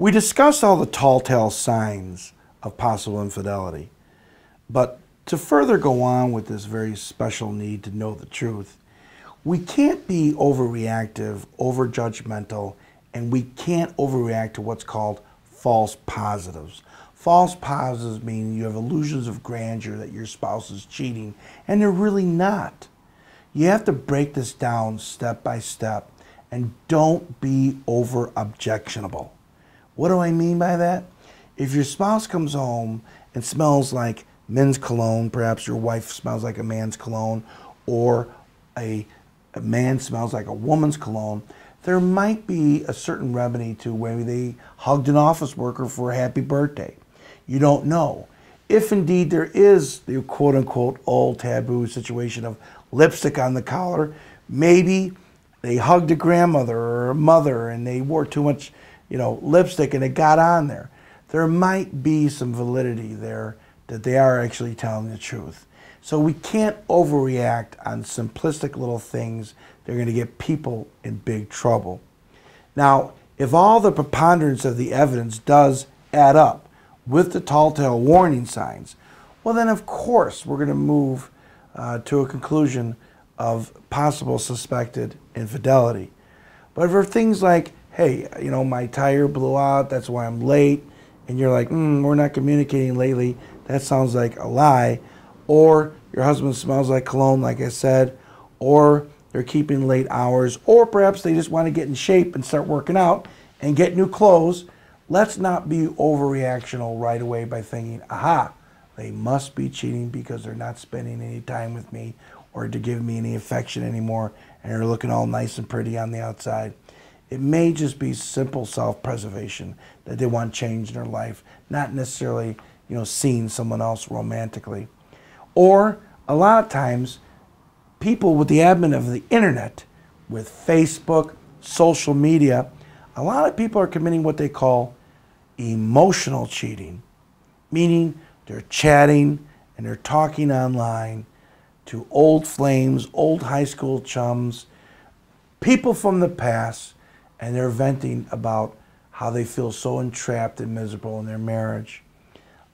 We discussed all the telltale signs of possible infidelity, but to further go on with this very special need to know the truth, we can't be overreactive, over-judgmental, and we can't overreact to what's called false positives. False positives mean you have illusions of grandeur that your spouse is cheating, and they're really not. You have to break this down step by step, and don't be over-objectionable. What do I mean by that? If your spouse comes home and smells like men's cologne, perhaps your wife smells like a man's cologne, or a man smells like a woman's cologne, there might be a certain remedy to maybe they hugged an office worker for a happy birthday. You don't know. If indeed there is the quote-unquote old taboo situation of lipstick on the collar, maybe they hugged a grandmother or a mother and they wore too much lipstick and it got on there. There might be some validity there that they are actually telling the truth. So we can't overreact on simplistic little things. They're going to get people in big trouble. Now, if all the preponderance of the evidence does add up with the telltale warning signs, well then of course we're going to move to a conclusion of possible suspected infidelity. But for things like, hey, my tire blew out, that's why I'm late, and you're like, we're not communicating lately, that sounds like a lie, or your husband smells like cologne, like I said, or they're keeping late hours, or perhaps they just want to get in shape and start working out and get new clothes. Let's not be overreactional right away by thinking, aha, they must be cheating because they're not spending any time with me or to give me any affection anymore, and they're looking all nice and pretty on the outside. It may just be simple self-preservation that they want change in their life, not necessarily, seeing someone else romantically. Or a lot of times, people with the advent of the internet, with Facebook, social media, a lot of people are committing what they call emotional cheating, meaning they're chatting and they're talking online to old flames, old high school chums, people from the past, and they're venting about how they feel so entrapped and miserable in their marriage.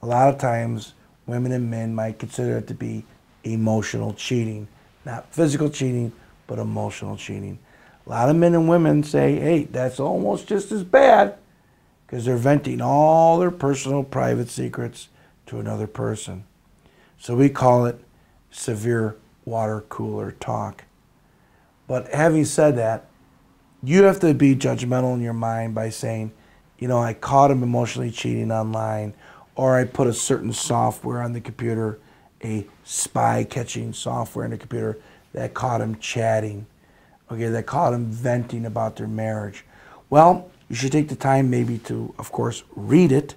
A lot of times, women and men might consider it to be emotional cheating. Not physical cheating, but emotional cheating. A lot of men and women say, hey, that's almost just as bad, because they're venting all their personal private secrets to another person. So we call it severe water cooler talk. But having said that, you have to be judgmental in your mind by saying, I caught him emotionally cheating online, or I put a certain software on the computer, a spy catching software in the computer that caught him chatting, okay, that caught him venting about their marriage. Well, you should take the time maybe to, of course, read it,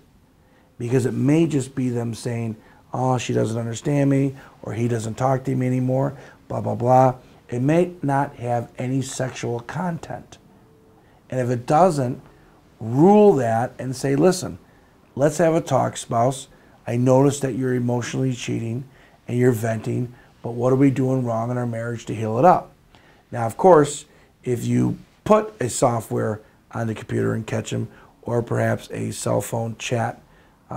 because it may just be them saying, oh, she doesn't understand me, or he doesn't talk to me anymore, blah, blah, blah. It may not have any sexual content. And if it doesn't, rule that and say, listen, let's have a talk, spouse. I noticed that you're emotionally cheating and you're venting, but what are we doing wrong in our marriage to heal it up? Now, of course, if you put a software on the computer and catch them, or perhaps a cell phone chat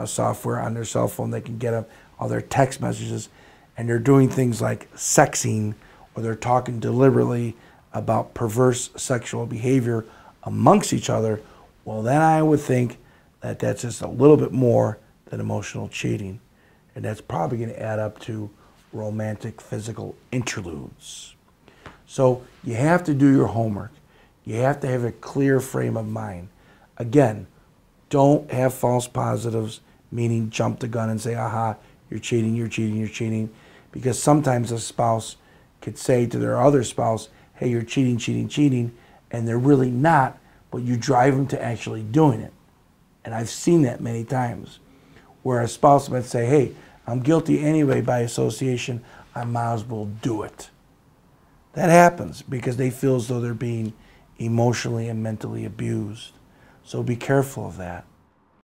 software on their cell phone, they can get all their text messages, and they're doing things like sexing, or they're talking deliberately about perverse sexual behavior amongst each other, well, then I would think that that's just a little bit more than emotional cheating. And that's probably going to add up to romantic physical interludes. So you have to do your homework. You have to have a clear frame of mind. Again, don't have false positives, meaning jump the gun and say, aha, you're cheating, you're cheating, you're cheating. Because sometimes a spouse could say to their other spouse, hey, you're cheating, cheating, cheating, and they're really not, but you drive them to actually doing it. And I've seen that many times, where a spouse might say, hey, I'm guilty anyway by association, I might as well do it. That happens because they feel as though they're being emotionally and mentally abused. So be careful of that.